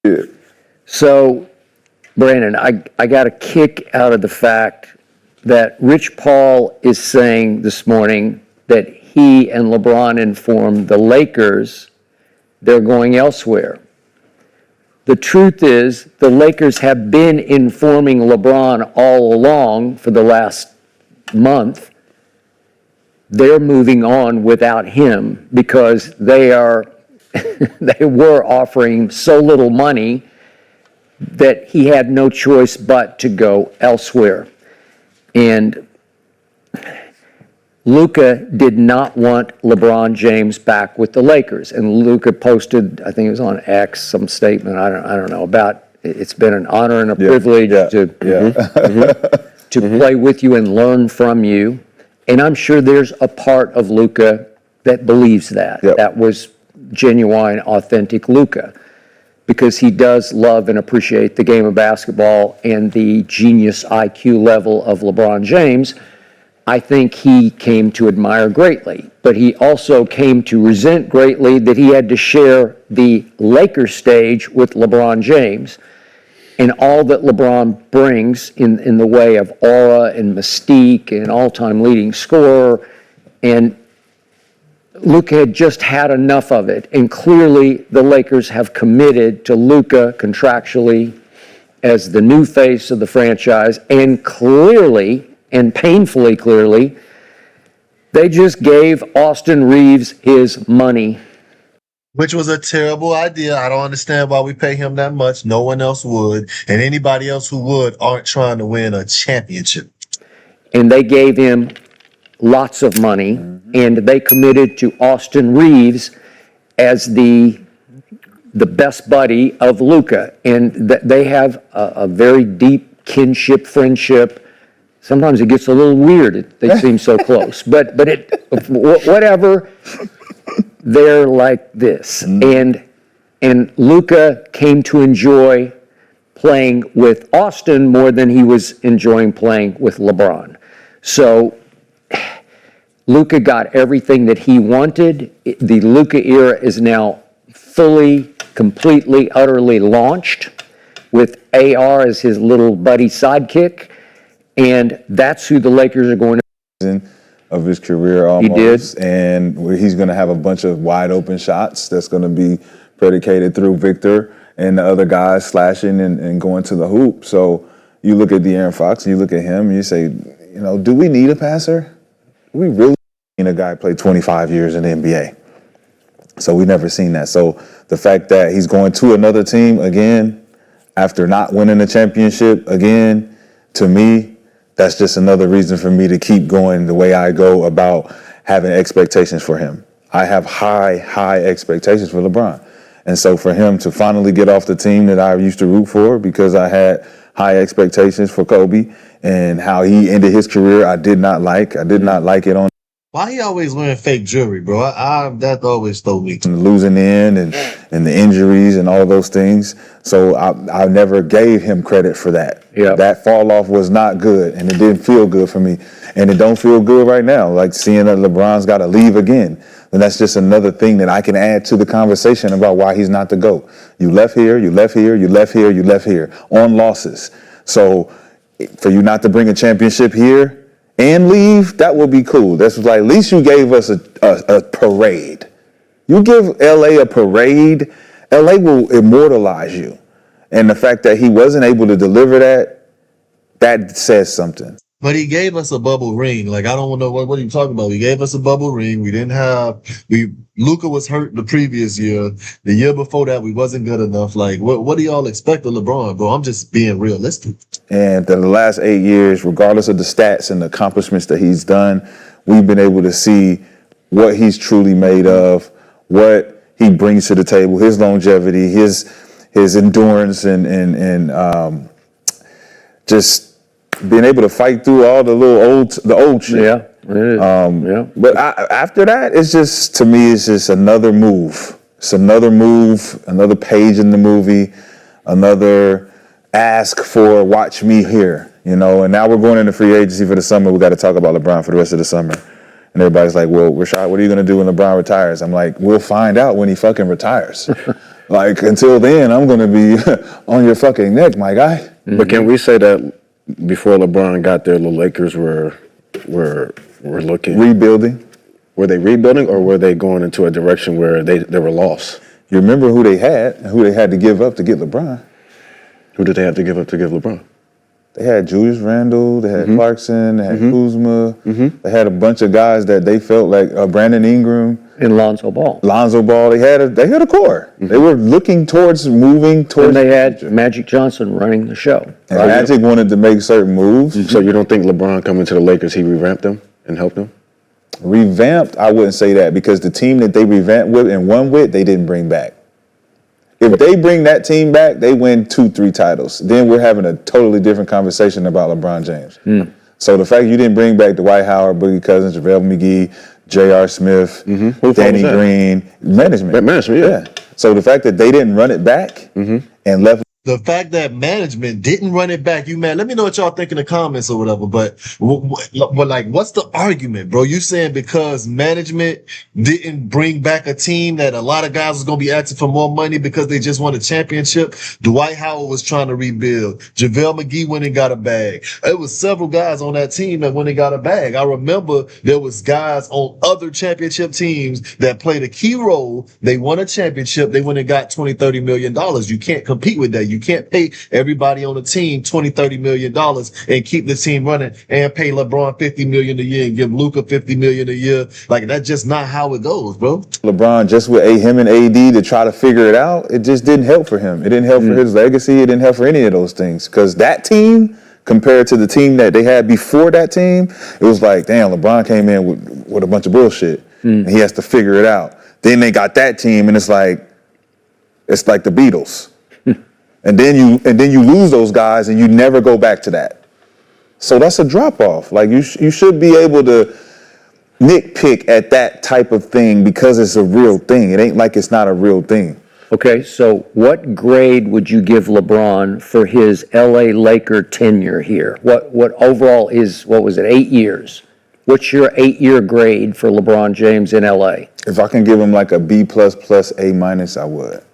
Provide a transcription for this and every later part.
Yeah. So, Brandon, I got a kick out of the fact that Rich Paul is saying this morning that he and LeBron informed the Lakers they're going elsewhere. The truth is, the Lakers have been informing LeBron all along for the last month. They're moving on without him because they were offering so little money that he had no choice but to go elsewhere. And Luka did not want LeBron James back with the Lakers. And Luka posted, I think it was on X, some statement, I don't know, about it's been an honor and a privilege to play with you and learn from you. And I'm sure there's a part of Luka that believes that. Yep. That was genuine, authentic Luka, because he does love and appreciate the game of basketball and the genius IQ level of LeBron James. I think he came to admire greatly, but he also came to resent greatly that he had to share the Lakers stage with LeBron James and all that LeBron brings in the way of aura and mystique and all-time leading scorer. And Luka had just had enough of it, and clearly the Lakers have committed to Luka contractually as the new face of the franchise, and clearly, and painfully clearly, they just gave Austin Reeves his money. Which was a terrible idea. I don't understand why we pay him that much. No one else would. And anybody else who would aren't trying to win a championship. And they gave him lots of money, and they committed to Austin Reeves as the best buddy of Luka. And they have a very deep kinship, friendship. Sometimes it gets a little weird. They seem so close. But whatever, they're like this. And Luka came to enjoy playing with Austin more than he was enjoying playing with LeBron. So Luka got everything that he wanted. The Luka era is now fully, completely, utterly launched with AR as his little buddy sidekick. And that's who the Lakers are going to. Of his career almost. He did. And he's going to have a bunch of wide open shots that's going to be predicated through Victor and the other guys slashing and going to the hoop. So you look at De'Aaron Fox and you look at him and you say, do we need a passer? We really need a guy play 25 years in the NBA. So we never seen that. So the fact that he's going to another team again after not winning a championship again, to me, that's just another reason for me to keep going the way I go about having expectations for him. I have high expectations for LeBron. And so for him to finally get off the team that I used to root for because I had high expectations for Kobe and how he ended his career, I did not like. I did not like it on. Why he always wearing fake jewelry, bro? That always throw me. Losing in and the injuries and all those things. So I never gave him credit for that. Yeah. That fall off was not good, and it didn't feel good for me. And it don't feel good right now, like seeing that LeBron's got to leave again. And that's just another thing that I can add to the conversation about why he's not the GOAT. You left here, you left here, you left here, you left here on losses. So for you not to bring a championship here and leave, that would be cool. That's like, at least you gave us a parade. You give LA a parade, LA will immortalize you. And the fact that he wasn't able to deliver that says something. But he gave us a bubble ring. Like, I don't know what are you talking about. He gave us a bubble ring. We didn't have Luka was hurt the previous year. The year before that, we wasn't good enough. Like, what do y'all expect of LeBron, bro? I'm just being realistic. And the last 8 years, regardless of the stats and the accomplishments that he's done, we've been able to see what he's truly made of, what he brings to the table, his longevity, his endurance, and just being able to fight through all the old shit. Yeah, it is. Yeah. But after that, it's just, to me, it's just another move. It's another move, another page in the movie, another ask for watch me here, And now we're going into free agency for the summer. We got to talk about LeBron for the rest of the summer. And everybody's like, well, Rashad, what are you going to do when LeBron retires? I'm like, we'll find out when he fucking retires. Like, until then, I'm going to be on your fucking neck, my guy. But can we say that before LeBron got there, the Lakers were looking? Rebuilding. Were they rebuilding, or were they going into a direction where they were lost? You remember who they had and who they had to give up to get LeBron? Who did they have to give up to give LeBron? They had Julius Randle, they had Clarkson, they had Kuzma. They had a bunch of guys that they felt like Brandon Ingram, And Lonzo Ball. Lonzo Ball. They had a core. They were looking towards moving towards. And they had Magic Johnson running the show. And Magic wanted to make certain moves. So you don't think LeBron coming to the Lakers, he revamped them and helped them? Revamped, I wouldn't say that, because the team that they revamped with and won with, they didn't bring back. If they bring that team back, they win 2-3 titles. Then we're having a totally different conversation about LeBron James. So the fact you didn't bring back Dwight Howard, Boogie Cousins, JaVale McGee, J.R. Smith, Danny Green, management. Management, yeah. So the fact that they didn't run it back and left. The fact that management didn't run it back, you man. Let me know what y'all think in the comments or whatever. But like, what's the argument, bro? You saying because management didn't bring back a team that a lot of guys was gonna be asking for more money because they just won a championship? Dwight Howard was trying to rebuild. JaVale McGee went and got a bag. It was several guys on that team that went and got a bag. I remember there was guys on other championship teams that played a key role. They won a championship. They went and got $20-30 million. You can't compete with that. You can't pay everybody on the team $20-30 million and keep the team running and pay LeBron $50 million a year and give Luka $50 million a year. Like, that's just not how it goes, bro. LeBron just with him and AD to try to figure it out, it just didn't help for him. It didn't help for his legacy. It didn't help for any of those things. Because that team, compared to the team that they had before that team, it was like, damn, LeBron came in with a bunch of bullshit. And he has to figure it out. Then they got that team, and it's like the Beatles. And then you lose those guys, and you never go back to that. So that's a drop off. Like, you should be able to nitpick at that type of thing because it's a real thing. It ain't like it's not a real thing. Okay, so what grade would you give LeBron for his LA Laker tenure here? What overall is, what was it, 8 years? What's your 8-year grade for LeBron James in LA? If I can give him like a B++, A-, I would.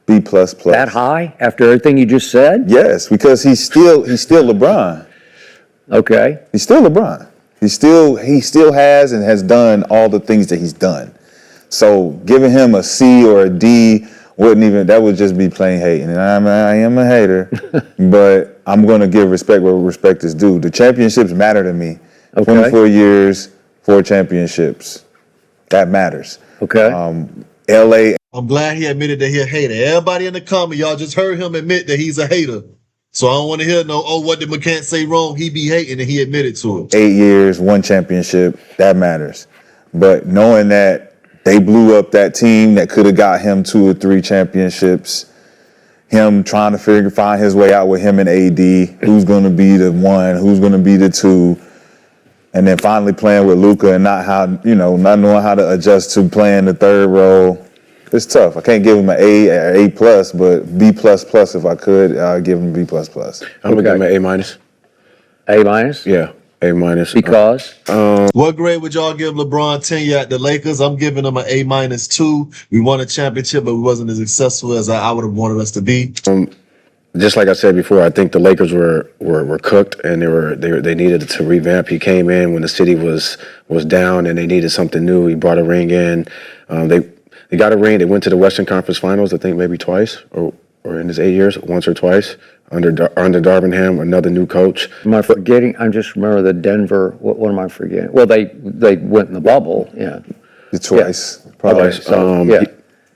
B++. That high after everything you just said? Yes, because he's still LeBron. Okay. He's still LeBron. He still has and has done all the things that he's done. So giving him a C or a D that would just be plain hating. And I am a hater, but I'm going to give respect where respect is due. The championships matter to me. Okay. 24 years, 4 championships. That matters. Okay. LA. I'm glad he admitted that he's a hater. Everybody in the comment, y'all just heard him admit that he's a hater. So I don't want to hear what did Mccants say wrong? He be hating, and he admitted to it. 8 years, 1 championship, that matters. But knowing that they blew up that team that could have got him 2 or 3 championships, him trying to find his way out with him and AD, who's going to be the 1, who's going to be the 2, and then finally playing with Luka and not knowing how to adjust to playing the third role. It's tough. I can't give him an A or A+, but B++ if I could, I'd give him B++. I'm gonna give him an A-. A-? Yeah, A-. Because? What grade would y'all give LeBron tenure at the Lakers? I'm giving him an A-2. We won a championship, but we wasn't as successful as I would have wanted us to be. Just like I said before, I think the Lakers were cooked, and they needed to revamp. He came in when the city was down, and they needed something new. He brought a ring in. They got a ring. They went to the Western Conference Finals, I think maybe twice, or in his 8 years, once or twice under Darvingham, another new coach. Am I forgetting? I just remember the Denver. What am I forgetting? Well, they went in the bubble. Yeah. Twice. Yeah. Probably. Okay, so, yeah.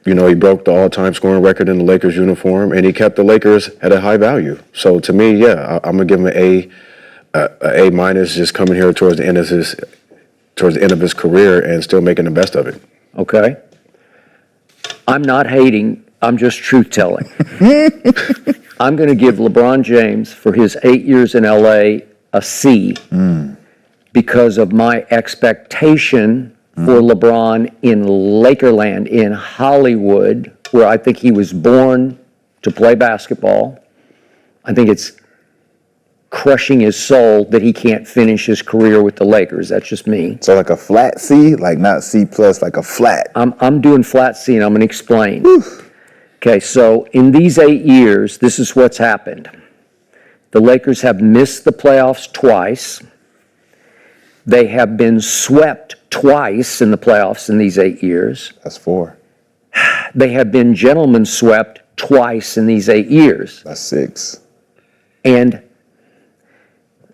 He broke the all-time scoring record in the Lakers uniform, and he kept the Lakers at a high value. So to me, yeah, I'm gonna give him an A-, just coming here towards the end of his career and still making the best of it. Okay. I'm not hating. I'm just truth-telling. I'm going to give LeBron James for his 8 years in LA a C because of my expectation for LeBron in Lakerland, in Hollywood, where I think he was born to play basketball. I think it's crushing his soul that he can't finish his career with the Lakers. That's just me. So like a flat C, like not C plus, like a flat. I'm doing flat C, and I'm going to explain. Okay, so in these 8 years, this is what's happened. The Lakers have missed the playoffs twice. They have been swept twice in the playoffs in these 8 years. That's 4. They have been gentlemen swept twice in these 8 years. That's 6. And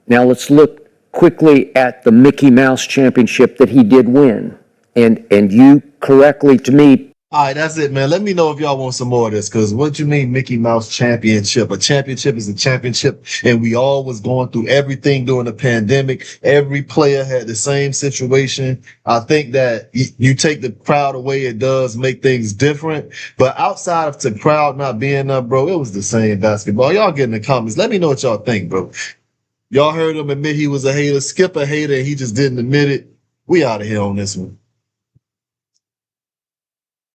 now let's look quickly at the Mickey Mouse championship that he did win. And you correctly to me. All right, that's it, man. Let me know if y'all want some more of this, because what you mean Mickey Mouse championship? A championship is a championship, and we all was going through everything during the pandemic. Every player had the same situation. I think that you take the crowd away, it does make things different. But outside of the crowd not being up, bro, it was the same basketball. Y'all get in the comments. Let me know what y'all think, bro. Y'all heard him admit he was a hater, Skip a hater, and he just didn't admit it. We out of here on this one.